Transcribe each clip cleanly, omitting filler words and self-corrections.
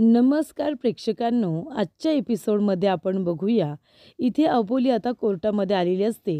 नमस्कार प्रेक्षकांनो, आजच्या एपिसोडमध्ये आपण बघूया. इथे अबोली आता कोर्टामध्ये आलेली असते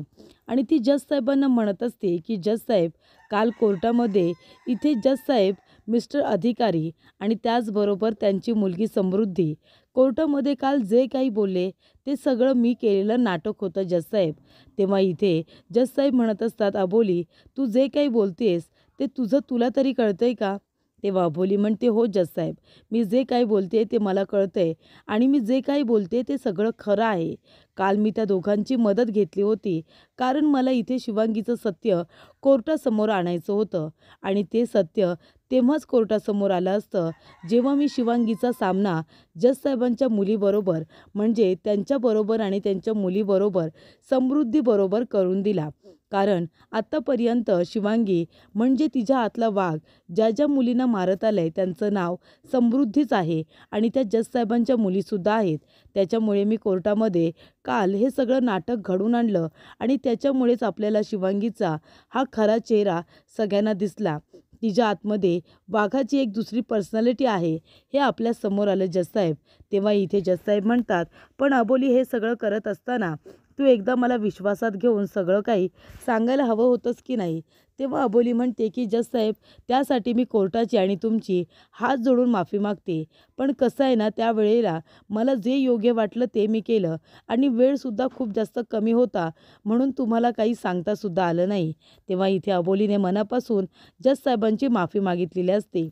आणि ती जज साहेबांना म्हणत असते की जज साहेब, काल कोर्टामध्ये इथे जज साहेब, मिस्टर अधिकारी आणि त्याचबरोबर त्यांची मुलगी समृद्धी कोर्टामध्ये काल जे काही बोलले ते सगळं मी केलेलं नाटक होतं जज साहेब. तेव्हा इथे जज साहेब म्हणत असतात, अबोली, तू जे काही बोलतेस ते तुला तरी कळतंय का? तेव्हा अबोली म्हणते, हो जज साहेब, मी जे काही बोलते ते मला कळतंय आणि मी जे काही बोलते ते सगळं खरं आहे. काल मी त्या दोघांची मदत घेतली होती कारण मला इथे शिवांगीचं सत्य कोर्टासमोर आणायचं होतं आणि ते सत्य तेव्हाच कोर्टासमोर आलं असतं जेव्हा मी शिवांगीचा सामना जज साहेबांच्या मुलीबरोबर म्हणजे त्यांच्याबरोबर आणि त्यांच्या मुलीबरोबर समृद्धीबरोबर करून दिला. कारण आत्तापर्यंत शिवांगी म्हणजे तिच्या हातला वाघ ज्या ज्या मुलींना मारत आलंय त्यांचं नाव समृद्धीच आहे आणि त्या जज साहेबांच्या मुलीसुद्धा आहेत. त्याच्यामुळे मी कोर्टामध्ये काल हे सगळं नाटक घडून आणलं आणि त्याच्यामुळेच आपल्याला शिवांगीचा हा खरा चेहरा सगळ्यांना दिसला. तिच्या आतमध्ये वाघाची एक दुसरी पर्सनॅलिटी आहे हे आपल्या समोर आलं जज साहेब. तेव्हा इथे जज साहेब म्हणतात, पण अबोली, हे सगळं करत असताना तू एकदा मला विश्वासात घेऊन सगळं काही सांगायला हवं होतंस की नाही? तेव्हा अबोली म्हणते की जज साहेब, त्यासाठी मी कोर्टाची आणि तुमची हात जोडून माफी मागते. पण कसं आहे ना, त्यावेळेला मला जे योग्य वाटलं ते मी केलं आणि वेळसुद्धा खूप जास्त कमी होता म्हणून तुम्हाला काही सांगतासुद्धा आलं नाही. तेव्हा इथे अबोलीने मनापासून जज साहेबांची माफी मागितलेली असते.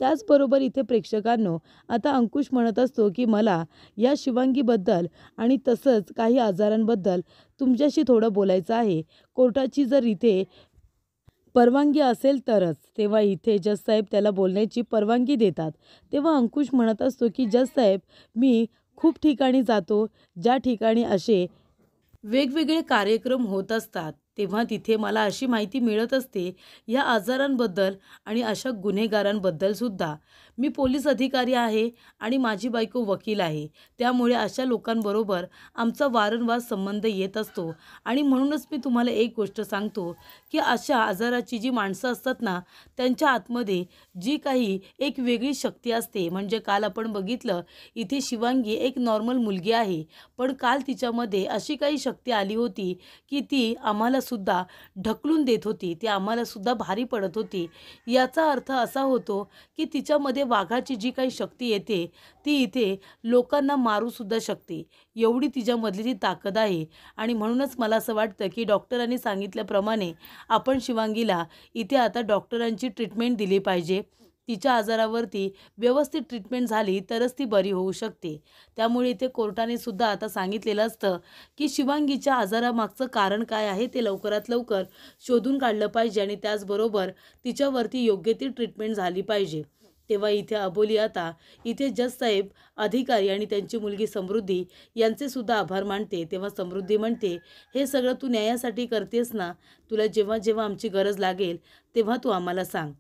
त्याचबरोबर इथे प्रेक्षकांनो, आता अंकुश म्हणत असतो की मला या शिवांगीबद्दल आणि तसंच काही आजारांबद्दल तुमच्याशी थोडं बोलायचं आहे. कोर्टाची जर इथे परवानगी असेल तरच. तेव्हा इथे जज साहेब त्याला बोलण्याची परवानगी देतात. तेव्हा अंकुश म्हणत असतो की जज साहेब, मी खूप ठिकाणी जातो ज्या ठिकाणी असे वेगवेगळे कार्यक्रम होत असतात, तेव्हा तिथे मला अशी माहिती मिळत असते या आजारांबद्दल आणि अशा गुन्हेगारांबद्दल सुद्धा. मी पोलीस अधिकारी आहे आणि माझी बायको वकील आहे. त्यामुळे अशा लोकांबरोबर आमचा वारंवार संबंध येत असतो आणि म्हणूनच मी तुम्हाला एक गोष्ट सांगतो की अशा आजाराची जी माणसं असतात ना, त्यांच्या आतमध्ये जी काही एक वेगळी शक्ती असते. म्हणजे काल आपण बघितलं, इथे शिवांगी एक नॉर्मल मुलगी आहे, पण काल तिच्यामध्ये अशी काही शक्ती आली होती की ती आम्हाला सुद्धा ढकलून देत होती, ती आम्हाला सुद्धा भारी पडत होती. याचा अर्थ असा होतो की तिच्यामध्ये वाघाची जी काही शक्ती येते ती इथे लोकांना मारूसुद्धा शकते. एवढी तिच्यामधली ती ताकद आहे आणि म्हणूनच मला असं वाटतं की डॉक्टरांनी सांगितल्याप्रमाणे आपण शिवांगीला इथे आता डॉक्टरांची ट्रीटमेंट दिली पाहिजे. तिच्या आजारावरती व्यवस्थित ट्रीटमेंट झाली तरच ती बरी होऊ शकते. त्यामुळे इथे कोर्टाने सुद्धा आता सांगितलेलं असतं की शिवांगीच्या आजारामागचं कारण काय आहे ते लवकरात लवकर शोधून काढलं पाहिजे आणि त्याचबरोबर तिच्यावरती योग्य ती ट्रीटमेंट झाली पाहिजे. तेव्हा इथे अबोली आता इथे जज साहेब, अधिकारी आणि त्यांची मुलगी समृद्धी यांचे सुद्धा आभार मानते. तेव्हा समृद्धी म्हणते, हे सगळं तू न्यायासाठी करतेस ना, तुला जेव्हा जेव्हा आमची गरज लागेल तेव्हा तू आम्हाला सांग.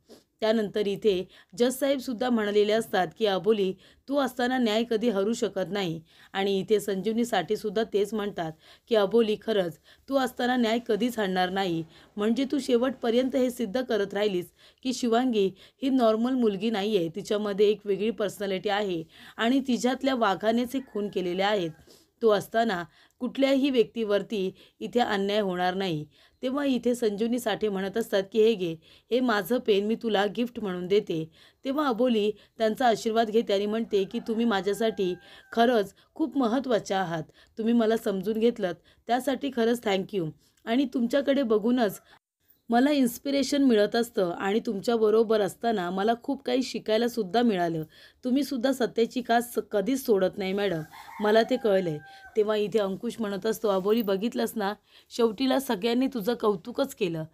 त्यानंतर इथे जज साहेबसुद्धा म्हणालेले असतात की अबोली, तू असताना न्याय कधी हरू शकत नाही. आणि इथे संजीवनी साठेसुद्धा तेच म्हणतात की अबोली, खरंच तू असताना न्याय कधीच हरणार नाही. म्हणजे तू शेवटपर्यंत हे सिद्ध करत राहिलीस की शिवांगी ही नॉर्मल मुलगी नाही आहे, तिच्यामध्ये एक वेगळी पर्सनॅलिटी आहे आणि तिच्यातल्या वाघानेच हे खून केलेले आहेत. तू असताना कुठल्याही व्यक्तीवरती इथे अन्याय होणार नाही. तेव्हा इथे संजीवनी साठे म्हणत असतात की हे घे, हे माझं पेन मी तुला गिफ्ट म्हणून देते. तेव्हा अबोली त्यांचा आशीर्वाद घेते आणि म्हणते की तुम्ही माझ्यासाठी खरंच खूप महत्त्वाचे आहात. तुम्ही मला समजून घेतलंत त्यासाठी खरंच थँक्यू. आणि तुमच्याकडे बघूनच मला इन्स्पिरेशन मिळत असतं आणि तुमच्याबरोबर असताना मला खूप काही शिकायलासुद्धा मिळालं. तुम्हीसुद्धा सत्याची कास कधीच सोडत नाही मॅडम, मला ते कळलं आहे. तेव्हा इथे अंकुश म्हणत असतो, अबोली, बघितलंस ना, शेवटीला सगळ्यांनी तुझं कौतुकच केलं.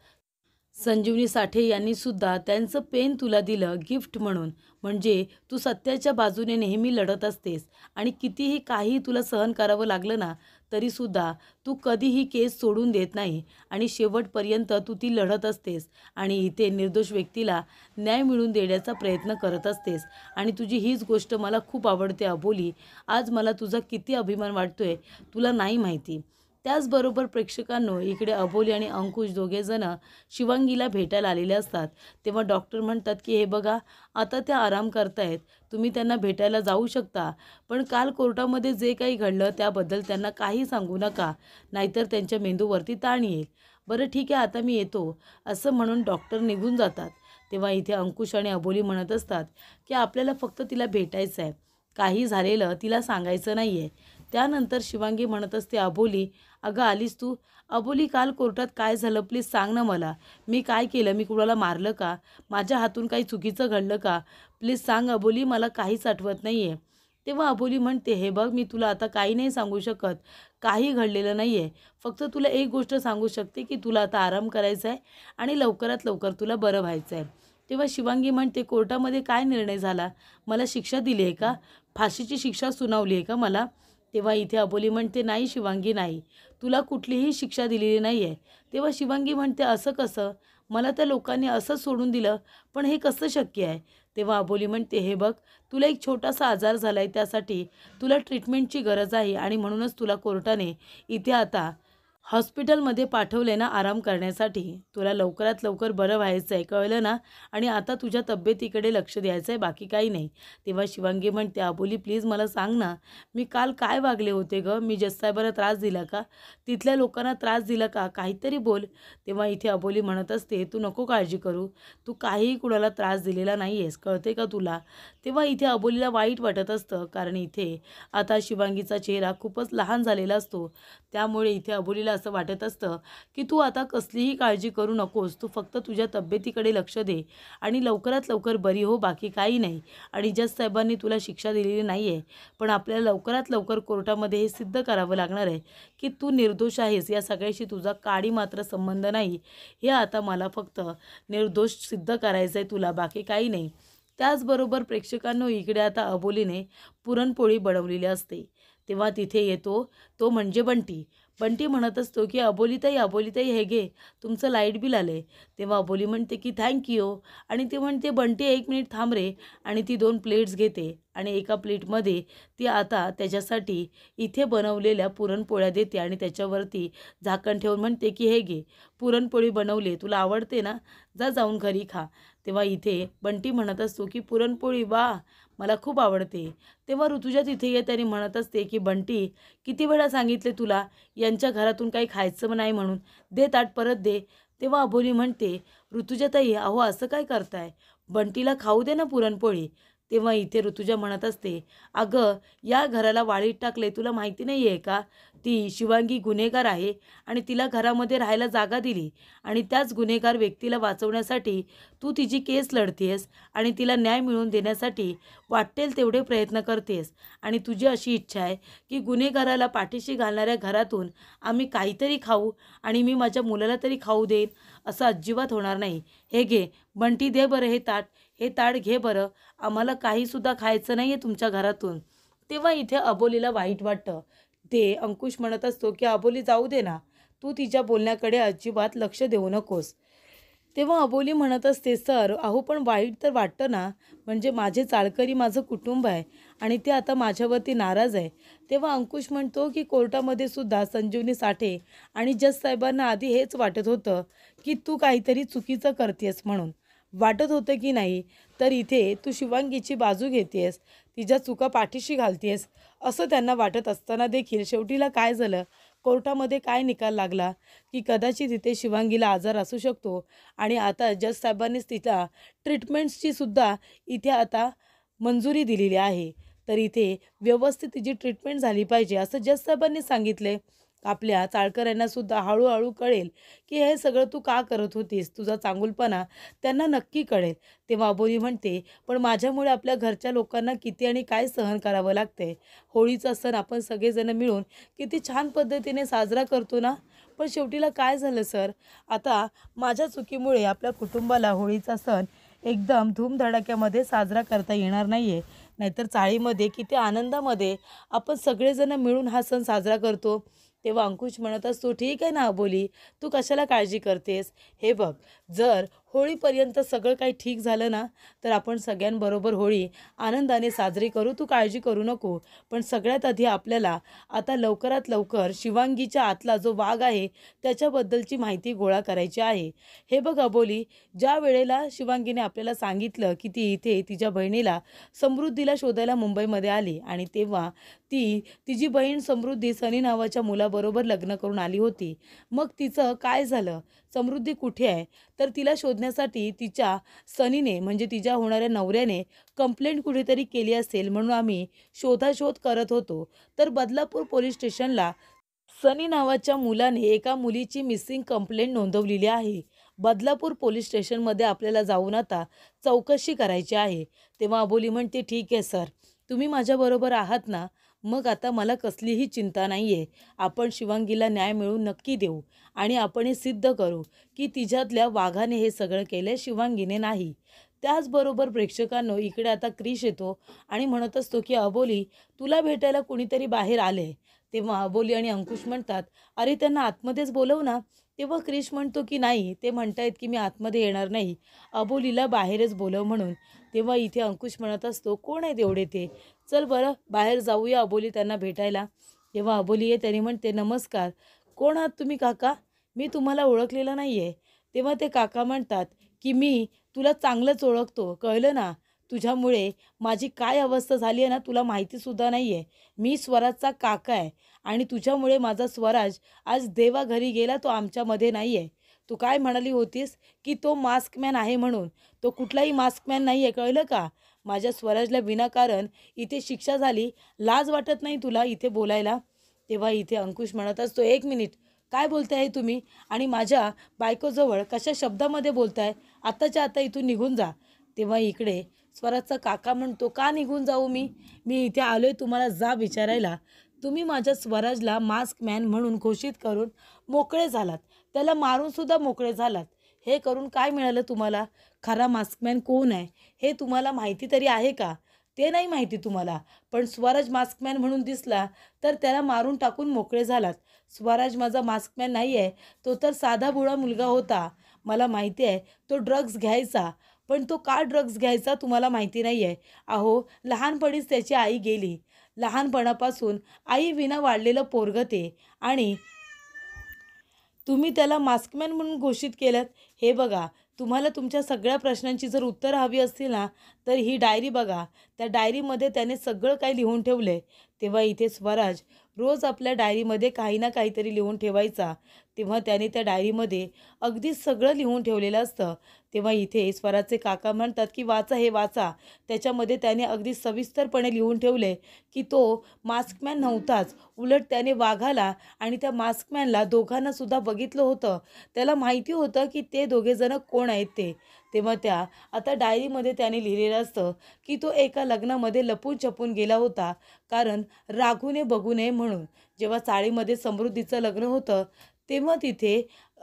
संजीवनी साठे यांनी सुद्धा त्यांचं पेन तुला दिलं गिफ्ट म्हणून. म्हणजे तू सत्याच्या बाजूने नेहमी लढत असतेस आणि कितीही काही तुला सहन करावं लागलं ना, तरीसुद्धा तू कधीही केस सोडून देत नाही आणि शेवटपर्यंत तू ती लढत असतेस आणि इथे निर्दोष व्यक्तीला न्याय मिळवून देण्याचा प्रयत्न करत असतेस. आणि तुझी हीच गोष्ट मला खूप आवडते अबोली. आज मला तुझा किती अभिमान वाटतोय तुला नाही माहिती. त्याचबरोबर प्रेक्षकांनो इकडे अबोली आणि अंकुश दोघेजण शिवांगीला भेटायला आलेले असतात. तेव्हा डॉक्टर म्हणतात की हे बघा, आता त्या आराम करतायत, तुम्ही त्यांना भेटायला जाऊ शकता, पण काल कोर्टामध्ये जे काही घडलं त्याबद्दल त्यांना काही सांगू नका, नाहीतर त्यांच्या मेंदूवरती ताण येईल. बरं ठीक आहे, आता मी येतो, असं म्हणून डॉक्टर निघून जातात. तेव्हा इथे अंकुश आणि अबोली म्हणत असतात की आपल्याला फक्त तिला भेटायचं आहे, काही झालेलं तिला सांगायचं नाही आहे. त्यानंतर शिवांगी म्हणत असते, अबोली अगं आलीस तू? अबोली काल कोर्टात काय झालं प्लीज सांग ना मला. मी काय केलं? मी कुणाला मारलं का? माझ्या हातून काही चुकीचं घडलं का? प्लीज सांग अबोली, मला काहीच आठवत नाही आहे. तेव्हा अबोली म्हणते, हे बघ मी तुला आता काही नाही सांगू शकत, काही घडलेलं नाही आहे. फक्त तुला एक गोष्ट सांगू शकते की तुला आता आराम करायचा आहे आणि लवकरात लवकर तुला बरं व्हायचं आहे. तेव्हा शिवांगी म्हणते, कोर्टामध्ये काय निर्णय झाला? मला शिक्षा दिली आहे का? फाशीची शिक्षा सुनावली आहे का मला? तेव्हा इथे अबोली म्हणते, नाही शिवांगी नाही, तुला कुठलीही शिक्षा दिलेली नाही आहे. तेव्हा शिवांगी म्हणते, असं कसं? मला त्या लोकांनी असं सोडून दिलं, पण हे कसं शक्य आहे? तेव्हा अबोली म्हणते, हे बघ तुला एक छोटासा आजार झाला आहे, त्यासाठी तुला ट्रीटमेंटची गरज आहे आणि म्हणूनच तुला कोर्टाने इथे आता हॉस्पिटलमध्ये पाठवले ना आराम करण्यासाठी. तुला लवकरात लवकर बरं व्हायचं आहे, कळलं ना? आणि आता तुझ्या तब्येतीकडे लक्ष द्यायचं आहे, बाकी काही नाही. तेव्हा शिवांगी म्हणते, अबोली प्लीज मला सांग ना, मी काल काय वागले होते गं? मी जजसाहेबांना त्रास दिला का? तिथल्या लोकांना त्रास दिला का? काहीतरी बोल. तेव्हा इथे अबोली म्हणत असते, तू नको काळजी करू, तू काहीही कुणाला त्रास दिलेला नाही आहेस, कळते का तुला? तेव्हा इथे अबोलीला वाईट वाटत असतं, कारण इथे आता शिवांगीचा चेहरा खूपच लहान झालेला असतो. त्यामुळे इथे अबोलीला असं वाटत असतं की तू आता कसलीही काळजी करू नकोस, तू फक्त तुझ्या तब्येतीकडे लक्ष दे आणि लवकरात लवकर बरी हो, बाकी काही नाही. आणि जज साहेबांनी तुला शिक्षा दिलेली नाही आहे, पण आपल्याला लवकरात लवकर कोर्टामध्ये हे सिद्ध करावं लागणार आहे की तू निर्दोष आहेस. या सगळ्याशी तुझा काडी मात्र संबंध नाही. हे आता मला फक्त निर्दोष सिद्ध करायचं आहे तुला, बाकी काही नाही. त्याचबरोबर प्रेक्षकांनो इकडे आता अबोलीने पुरणपोळी बनवलेली असते. तेव्हा तिथे येतो तो म्हणजे बंटी. बंटी म्हणत असतो की अबोलीताई हे घे, तुमचं लाईट बिल आलं आहे. तेव्हा अबोली म्हणते की थँक्यू. आणि ती म्हणते, बंटी 1 मिनिट थांब रे. आणि ती 2 प्लेट्स घेते आणि एका प्लेटमध्ये ती आता त्याच्यासाठी इथे बनवलेल्या पुरणपोळ्या देते आणि त्याच्यावरती झाकण ठेवून म्हणते की हे घे, पुरणपोळी बनवली, तुला आवडते ना, जा जाऊन घरी खा. तेव्हा इथे बंटी म्हणत असतो की पुरणपोळी वा, मला खूप आवडते. तेव्हा ऋतुजा तिथे येते आणि म्हणत असते की बंटी, किती वेळा सांगितले तुला यांच्या घरातून काही खायचं नाही म्हणून, दे ताट परत दे. तेव्हा अबोली म्हणते, ऋतुजाताई अहो असं काय करताय, बंटीला खाऊ दे ना पुरणपोळी. तेव्हा इथे ऋतुजा म्हणत असते, अगं या घराला वाळीत टाकले, तुला माहिती नाही आहे का? ती शिवांगी गुन्हेगार आहे आणि तिला घरामध्ये राहायला जागा दिली आणि त्याच गुन्हेगार व्यक्तीला वाचवण्यासाठी तू तिची केस लढतेस आणि तिला न्याय मिळवून देण्यासाठी वाटेल तेवढे प्रयत्न करतेस. आणि तुझी अशी इच्छा आहे की गुन्हेगाराला पाठीशी घालणाऱ्या घरातून आम्ही काहीतरी खाऊ आणि मी माझ्या मुलाला तरी खाऊ देईन, असं अजिबात होणार नाही. हे घे बंटी, दे बरं हे ताट घे बरं, आम्हाला काहीसुद्धा खायचं नाही आहे तुमच्या घरातून. तेव्हा इथे अबोलीला वाईट वाटतं. ते अंकुश म्हणत असतो की अबोली जाऊ दे ना, तू तिच्या बोलण्याकडे अजिबात लक्ष देऊ नकोस. तेव्हा अबोली म्हणत असते, सर अहो पण वाईट तर वाटतं ना, म्हणजे माझे चाळकरी माझं कुटुंब आहे आणि ते आता माझ्यावरती नाराज आहे. तेव्हा अंकुश म्हणतो की कोर्टामध्ये सुद्धा संजीवनी साठे आणि जज साहेबांना आधी हेच वाटत होतं की तू काहीतरी चुकीचं करतेस म्हणून. वाटत होतं की नाही, तर इथे तू शिवांगीची बाजू घेतेस, तिच्या चुका पाठीशी घालतेस, असं त्यांना वाटत असताना देखील शेवटीला काय झालं, कोर्टामध्ये काय निकाल लागला की कदाचित इथे शिवांगीला आजार असू शकतो आणि आता जज साहेबांनीच तिला ट्रीटमेंट्सची सुद्धा इथे आता मंजुरी दिलेली आहे. तर इथे व्यवस्थित तिची ट्रीटमेंट झाली पाहिजे असं जज साहेबांनी सांगितले. आपल्या चाळकऱ्यांना सुद्धा हळूहळू कळेल की हे सगळं तू का करत होतीस, तुझा चांगुलपणा त्यांना नक्की कळेल. तेव्हा अबोली म्हणते, पण माझ्यामुळे आपल्या घरच्या लोकांना किती आणि काय सहन करावं लागतंय. होळीचा सण आपण सगळेजण मिळून किती छान पद्धतीने साजरा करतो ना, पण शेवटीला काय झालं सर, आता माझ्या चुकीमुळे आपल्या कुटुंबाला होळीचा सण एकदम धूमधडाक्यामध्ये साजरा करता येणार नाही आहे. नाहीतर चाळीमध्ये किती आनंदामध्ये आपण सगळेजण मिळून हा सण साजरा करतो. तेव्हा अंकुश म्हणत असतो, ठीक आहे ना अबोली, तू कशाला काळजी करतेस, हे बघ जर होळीपर्यंत सगळं काही ठीक झालं ना तर आपण सगळ्यांबरोबर होळी आनंदाने साजरी करू, तू काळजी करू नको. पण सगळ्यात आधी आपल्याला आता लवकरात लवकर शिवांगीच्या आतला जो वाघ आहे त्याच्याबद्दलची माहिती गोळा करायची आहे. हे बघ अबोली, ज्या वेळेला शिवांगीने आपल्याला सांगितलं की ती इथे तिच्या बहिणीला समृद्धीला शोधायला मुंबईमध्ये आली आणि तेव्हा ती तिची बहीण समृद्धी सनी नावाच्या मुलाबरोबर लग्न करून आली होती. मग तिचं काय झालं, समृद्धी कुठे आहे, तर तिला शोधण्यासाठी तिच्या सनीने म्हणजे तिच्या होणाऱ्या नवऱ्याने कंप्लेंट कुठेतरी केली असेल म्हणून आम्ही शोधाशोध करत होतो. तर बदलापूर पोलीस स्टेशनला सनी नावाच्या मुलाने एका मुलीची मिसिंग कंप्लेंट नोंदवलेली आहे. बदलापूर पोलीस स्टेशनमध्ये आपल्याला जाऊन आता चौकशी करायची आहे. तेव्हा अबोली म्हणते, ठीक आहे सर, तुम्ही माझ्याबरोबर आहात ना, मग आता मला कसलीही चिंता नाही आहे. आपण शिवांगीला न्याय मिळवून नक्की देऊ आणि आपण हे सिद्ध करू की तिच्यातल्या वाघाने हे सगळं केलं, शिवांगीने नाही. त्याचबरोबर प्रेक्षकांनो इकडे आता क्रिश येतो आणि म्हणत असतो की अबोली, तुला भेटायला कुणीतरी बाहेर आले. तेव्हा अबोली आणि अंकुश म्हणतात, अरे त्यांना आतमध्येच बोलव ना. तेव्हा क्रिश म्हणतो की नाही, ते म्हणतायत की मी आतमध्ये येणार नाही, अबोलीला बाहेरच बोलव म्हणून. तेव्हा इथे अंकुश म्हणत असतो, कोण आहेत एवढे ते, चल बरं बाहेर जाऊया अबोली त्यांना भेटायला. तेव्हा अबोली आहे त्याने म्हणते, नमस्कार, कोण आहात तुम्ही काका, मी तुम्हाला ओळखलेलं नाही आहे. तेव्हा ते काका म्हणतात की मी तुला चांगलंच ओळखतो, कळलं ना, तुझ्यामुळे माझी काय अवस्था झाली आहे ना तुला माहितीसुद्धा नाही आहे. मी स्वराजचा काका आहे आणि तुझ्यामुळे माझा स्वराज आज देवा घरी गेला, तो आमच्यामध्ये नाही आहे. तू काय म्हणाली होतीस की तो मास्कमॅन आहे म्हणून, तो कुठलाही मास्कमॅन नाही आहे, कळलं का. माझ्या स्वराजला विनाकारण इथे शिक्षा झाली, लाज वाटत नाही तुला इथे बोलायला. तेव्हा इथे अंकुश म्हणत असतो, एक मिनिट, काय बोलताय तुम्ही आणि माझ्या बायकोजवळ कशा शब्दामध्ये बोलताय, आत्ताच्या आता इथून निघून जा. तेव्हा इकडे स्वराजचा काका म्हणतो, का निघून जाऊ मी इथे आलोय तुम्हाला जा विचारायला. तुम्ही माझ्या स्वराजला मास्कमॅन म्हणून घोषित करून मोकळे झालात, त्याला मारूनसुद्धा मोकळे झालात. हे करून काय मिळालं तुम्हाला, खरा मास्कमॅन कोण आहे हे तुम्हाला माहिती तरी आहे का, ते नाही माहिती तुम्हाला. पण स्वराज मास्कमॅन म्हणून दिसला तर त्याला मारून टाकून मोकळे झालात. स्वराज माझा मास्कमॅन नाही आहे, तो तर साधा भोळा मुलगा होता. मला माहिती आहे तो ड्रग्ज घ्यायचा, पण तो का ड्रग्ज घ्यायचा तुम्हाला माहिती नाही आहे. अहो, लहानपणीच त्याची आई गेली, लहानपणापासून आई विना वाढलेलं पोरगं ते, आणि तुम्ही त्याला मास्कमॅन म्हणून घोषित केलं. हे बघा, तुम्हाला तुमच्या सगळ्या प्रश्नांची जर उत्तरं हवी असतील ना तर ही डायरी बघा, त्या डायरीमध्ये त्याने सगळं काही लिहून ठेवलं आहे. तेव्हा इथे स्वराज रोज आपल्या डायरीमध्ये काही ना काहीतरी लिहून ठेवायचा. तेव्हा त्याने त्या डायरीमध्ये अगदी सगळं लिहून ठेवलेलं असतं. तेव्हा इथे स्वराजचे काका म्हणतात की वाचा, हे वाचा. त्याच्यामध्ये त्याने अगदी सविस्तरपणे लिहून ठेवले की तो मास्कमॅन नव्हताच, उलट त्याने वाघाला आणि त्या मास्कमॅनला दोघांनासुद्धा बघितलं होतं. त्याला माहिती होतं की ते दोघेजणं कोण आहेत ते. तेव्हा त्या आता डायरीमध्ये त्याने लिहिलेलं असतं की तो एका लग्नामध्ये लपून छपून गेला होता, कारण राघूने बघू नये म्हणून. जेव्हा चाळीमध्ये समृद्धीचं लग्न होतं तेव्हा तिथे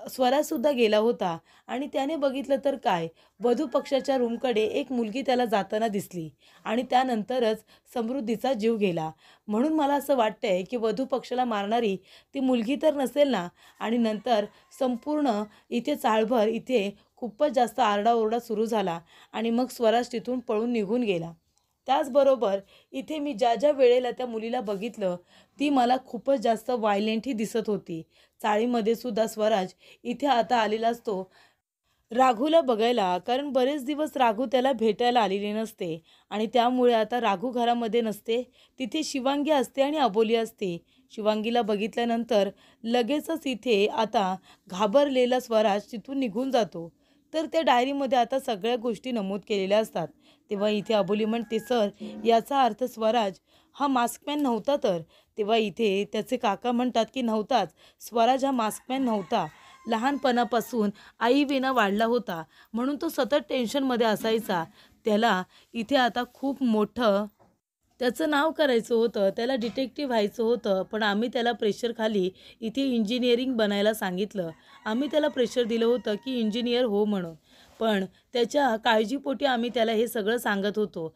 स्वराजसुद्धा गेला होता आणि त्याने बघितलं तर काय, वधू पक्षाच्या रूमकडे एक मुलगी त्याला जाताना दिसली आणि त्यानंतरच समृद्धीचा जीव गेला. म्हणून मला असं वाटतंय की वधू पक्षाला मारणारी ती मुलगी तर नसेल ना. आणि नंतर संपूर्ण इथे चाळभर इथे खूपच जास्त आरडाओरडा सुरू झाला आणि मग स्वराज तिथून पळून निघून गेला. त्याचबरोबर इथे मी ज्या ज्या वेळेला त्या मुलीला बघितलं ती मला खूपच जास्त व्हायलेंटही दिसत होती. चाळीमध्ये सुद्धा स्वराज इथे आता आलेला असतो राघूला बघायला, कारण बरेच दिवस राघू त्याला भेटायला आलेली नसते आणि त्यामुळे आता राघू घरामध्ये नसते. तिथे शिवांगी असते आणि अबोली असते. शिवांगीला बघितल्यानंतर लगेचच इथे आता घाबरलेला स्वराज तिथून निघून जातो. तर त्या डायरीमध्ये आता सगळ्या गोष्टी नमूद केलेल्या असतात. तेव्हा इथे अबोली म्हणते, सर, याचा अर्थ स्वराज हा मास्कमॅन नव्हता तर. तेव्हा इथे त्याचे काका म्हणतात की नव्हताच, स्वराज हा मास्कमॅन नव्हता. लहानपणापासून आई विना वाढला होता म्हणून तो सतत टेन्शनमध्ये असायचा. त्याला इथे आता खूप मोठं त्याचं नाव करायचं होतं, त्याला डिटेक्टिव्ह व्हायचं होतं, पण आम्ही त्याला प्रेशरखाली इथे इंजिनिअरिंग बनायला सांगितलं. आम्ही त्याला प्रेशर दिलं होतं की इंजिनियर हो म्हणून, पण त्याच्या काळजीपोटी आम्ही त्याला हे सगळं सांगत होतो.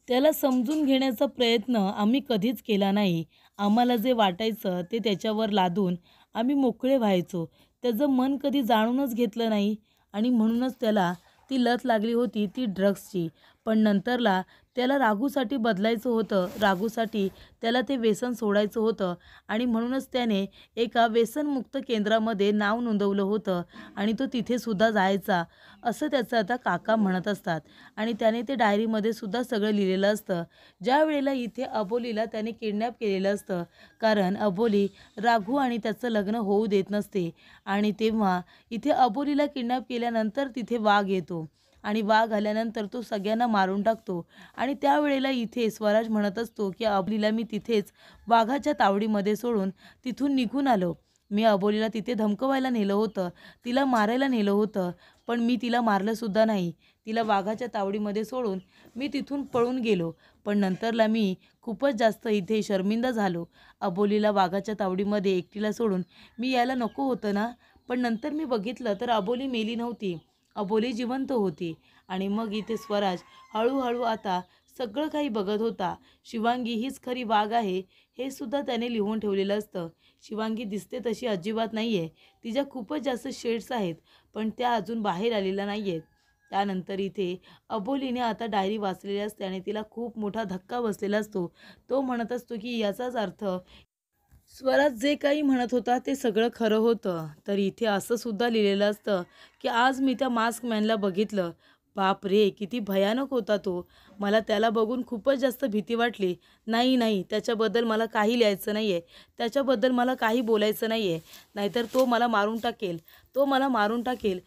त्याला समजून घेण्याचा प्रयत्न आम्ही कधीच केला नाही. आम्हाला जे वाटायचं ते त्याच्यावर लादून आम्ही मोकळे व्हायचो. त्याचं मन कधी जाणूनच घेतलं नाही आणि म्हणूनच त्याला ती लत लागली होती ती ड्रग्सची. पण नंतरला त्याला राघूसाठी बदलायचं होतं, राघूसाठी त्याला ते व्यसन सोडायचं होतं आणि म्हणूनच त्याने एका व्यसनमुक्त केंद्रामध्ये नाव नोंदवलं होतं आणि तो तिथेसुद्धा जायचा असं त्याचं आता काका म्हणत असतात. आणि त्याने ते डायरीमध्ये सुद्धा सगळं लिहिलेलं असतं. ज्या वेळेला इथे अबोलीला त्याने किडनॅप केलेलं असतं, कारण अबोली राघू आणि त्याचं लग्न होऊ देत नसते आणि तेव्हा इथे अबोलीला किडनॅप केल्यानंतर तिथे वाघ येतो आणि वाघ आल्यानंतर तो सगळ्यांना मारून टाकतो. आणि त्यावेळेला इथे स्वराज म्हणत असतो की अबोलीला मी तिथेच वाघाच्या तावडीमध्ये सोडून तिथून निघून आलो. मी अबोलीला तिथे धमकवायला नेलं होतं, तिला मारायला नेलं होतं, पण मी तिला मारलंसुद्धा नाही. तिला वाघाच्या तावडीमध्ये सोडून मी तिथून पळून गेलो. पण नंतरला मी खूपच जास्त इथे शर्मिंदा झालो. अबोलीला वाघाच्या तावडीमध्ये एकटीला सोडून मी यायला नको होतं ना. पण नंतर मी बघितलं तर अबोली मेली नव्हती, अबोली जिवंत होती. आणि मग इथे स्वराज हळूहळू आता सगळं काही बघत होता. शिवांगी हीच खरी वाघ आहे हे सुद्धा त्याने लिहून ठेवलेलं असतं. शिवांगी दिसते तशी अजिबात नाही आहे, तिच्या खूपच जास्त शेड्स आहेत, पण त्या अजून बाहेर आलेल्या नाही आहेत. त्यानंतर इथे अबोलीने आता डायरी वाचलेली असते आणि तिला खूप मोठा धक्का बसलेला असतो. तो म्हणत असतो की याचाच अर्थ स्वराज जे काही म्हणत होता ते सगळं खरं होतं. तर इथे असं सुद्धा लिहिलेलं असतं की आज मी त्या मास्क मॅनला बघितलं. बाप रे, किती भयानक होता तो. मला त्याला बघून खूपच जास्त भीती वाटली. नाही, त्याच्याबद्दल मला काही लिहायचं नाही आहे, त्याच्याबद्दल मला काही बोलायचं नाही आहे, नाहीतर तो मला मारून टाकेल, तो मला मारून टाकेल.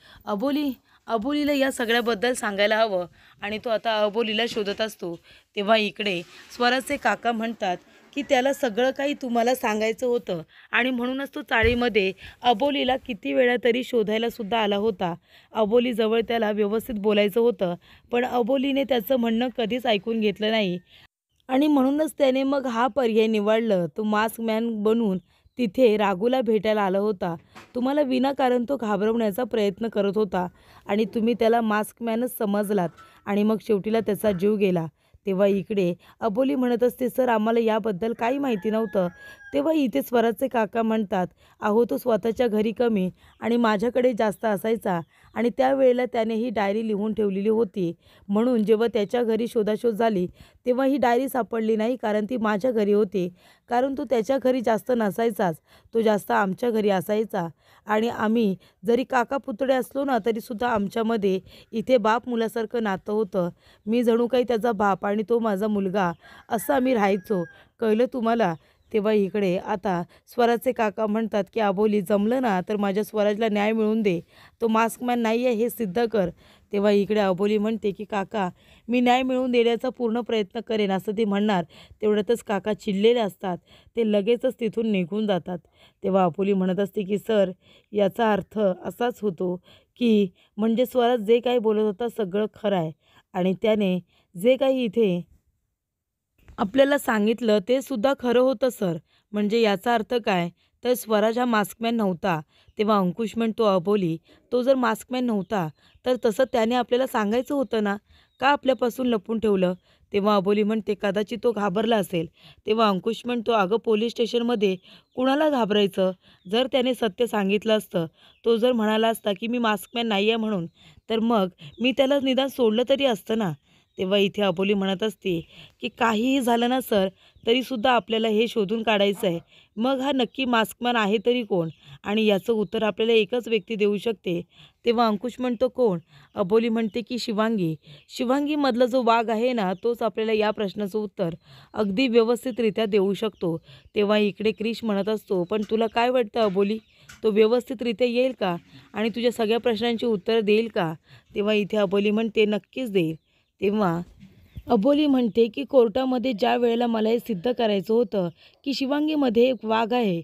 अबोलीला या सगळ्याबद्दल सांगायला हवं. आणि तो आता अबोलीला शोधत असतो. तेव्हा इकडे स्वराजचे काका म्हणतात की त्याला सगळं काही तुम्हाला सांगायचं होतं आणि म्हणूनच तो चाळीमध्ये अबोलीला किती वेळा तरी शोधायला सुद्धा आला होता. अबोलीजवळ त्याला व्यवस्थित बोलायचं होतं, पण अबोलीने त्याचं म्हणणं कधीच ऐकून घेतलं नाही आणि म्हणूनच त्याने मग हा पर्याय निवडलं. तो मास्क मॅन बनून तिथे राघूला भेटायला आला होता. तुम्हाला विनाकारण तो घाबरवण्याचा प्रयत्न करत होता आणि तुम्ही त्याला मास्क मॅनच समजलात आणि मग शेवटीला त्याचा जीव गेला. तेव्हा इकडे अबोली म्हणत असते, सर आम्हाला याबद्दल काही माहिती नव्हतं. तेव्हा इथे स्वराजचे काका म्हणतात, अहो तो स्वतःच्या घरी कमी आणि माझ्याकडे जास्त असायचा आणि त्यावेळेला त्याने ही डायरी लिहून ठेवलेली होती. म्हणून जेव्हा त्याच्या घरी शोधाशोध झाली तेव्हा ही डायरी सापडली नाही, कारण ती माझ्या घरी होती. कारण तो त्याच्या घरी जास्त नसायचाच, तो जास्त आमच्या घरी असायचा आणि आम्ही जरी काका पुतळे असलो ना तरीसुद्धा आमच्यामध्ये इथे बाप मुलासारखं नातं होतं. मी जणू काही त्याचा बाप आणि तो माझा मुलगा असं आम्ही राहायचो. कळलं तुम्हाला? तेव्हा इकडे आता स्वराजचे काका म्हणतात की अबोली जमलं ना तर माझ्या स्वराजला न्याय मिळवून दे, तो मास्कमॅन नाही आहे हे सिद्ध कर. तेव्हा इकडे अबोली म्हणते की काका मी न्याय मिळवून देण्याचा पूर्ण प्रयत्न करेन असं ती म्हणणार. तेवढ्यातच काका चिडलेले असतात, ते लगेचच तिथून निघून जातात. तेव्हा अबोली म्हणत असते की सर याचा अर्थ असाच होतो की म्हणजे स्वराज जे काही बोलत होता सगळं खरं आहे आणि त्याने जे काही इथे आपल्याला सांगितलं ते सुद्धा खरं होतं सर. म्हणजे याचा अर्थ काय, तर स्वराज हा मास्कमॅन नव्हता. तेव्हा अंकुश म्हणतो अबोली तो जर मास्कमॅन नव्हता तर तसं त्याने आपल्याला सांगायचं होतं ना, का आपल्यापासून लपून ठेवलं. तेव्हा अबोली म्हणते कदाचित तो घाबरला असेल. तेव्हा अंकुश म्हणतो अगं पोलीस स्टेशनमध्ये कुणाला घाबरायचं. जर त्याने सत्य सांगितलं असतं, तो जर म्हणाला असता की मी मास्कमॅन नाही आहे म्हणून, तर मग मी त्याला निदान सोडलं तरी असतं ना. तेव्हा इथे अबोली म्हणत असते की काहीही झालं ना सर तरीसुद्धा आपल्याला हे शोधून काढायचं आहे. मग हा नक्की मास्कमॅन आहे तरी कोण, आणि याचं उत्तर आपल्याला एकच व्यक्ती देऊ शकते. तेव्हा अंकुश म्हणतो कोण. अबोली म्हणते की शिवांगीमधला जो वाघ आहे ना तोच आपल्याला या प्रश्नाचं उत्तर अगदी व्यवस्थितरित्या देऊ शकतो. तेव्हा इकडे क्रिश म्हणत असतो पण तुला काय वाटतं अबोली, तो व्यवस्थितरित्या येईल का आणि तुझ्या सगळ्या प्रश्नांची उत्तरं देईल का. तेव्हा इथे अबोली म्हणते नक्कीच देईल. तेव्हा अबोली म्हणते की कोर्टामध्ये ज्या वेळेला मला हे सिद्ध करायचं होतं की शिवांगीमध्ये एक वाघ आहे,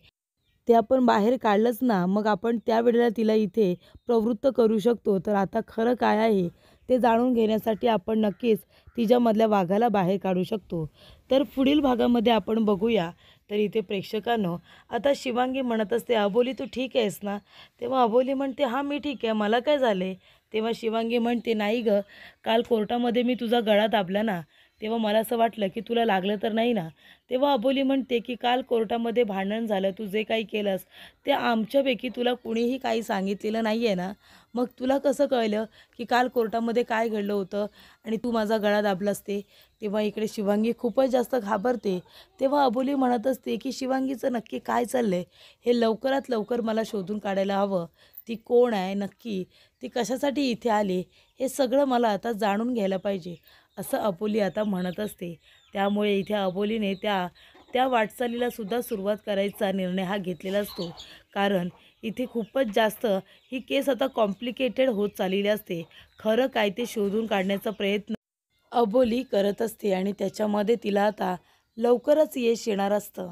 ते आपण बाहेर काढलंच ना, मग आपण त्यावेळेला तिला इथे प्रवृत्त करू शकतो. तर आता खरं काय आहे ते जाणून घेण्यासाठी आपण नक्कीच तिच्यामधल्या वाघाला बाहेर काढू शकतो. तर पुढील भागामध्ये आपण बघूया. तर इथे प्रेक्षकांनो आता शिवांगी म्हणत असते अबोली तू ठीक आहेस ना. तेव्हा अबोली म्हणते हां मी ठीक आहे, मला काय झाले. तेव्हा शिवांगी म्हणते नाही गं, काल कोर्टामध्ये मी तुझा गळा दाबला ना, तेव्हा मला असं वाटलं की तुला लागलं तर नाही ना. तेव्हा अबोली म्हणते की काल कोर्टामध्ये भांडण झालं, तू जे काही केलंस ते आमच्यापैकी तुला कुणीही काही सांगितलेलं नाही आहे ना. मग तुला कसं कळलं की काल कोर्टामध्ये काय घडलं होतं आणि तू माझा गळा दाबलास ते. तेव्हा इकडे शिवांगी खूपच जास्त घाबरते. तेव्हा अबोली म्हणत असते की शिवांगीचं नक्की काय चाललं आहे, हे लवकरात लवकर मला शोधून काढायला हवं. ती कोण आहे नक्की, ती कशासाठी इथे आली, हे सगळं मला आता जाणून घ्यायला पाहिजे, असं अबोली आता म्हणत असते. त्यामुळे इथे अबोलीने त्या त्या वाटचालीला सुद्धा सुरुवात करायचा निर्णय हा घेतलेला असतो. कारण इथे खूपच जास्त ही केस आता कॉम्प्लिकेटेड होत चाललेली असते. खरं काय ते शोधून काढण्याचा प्रयत्न अबोली करत असते आणि त्याच्यामध्ये तिला आता लवकरच यश येणार असतं.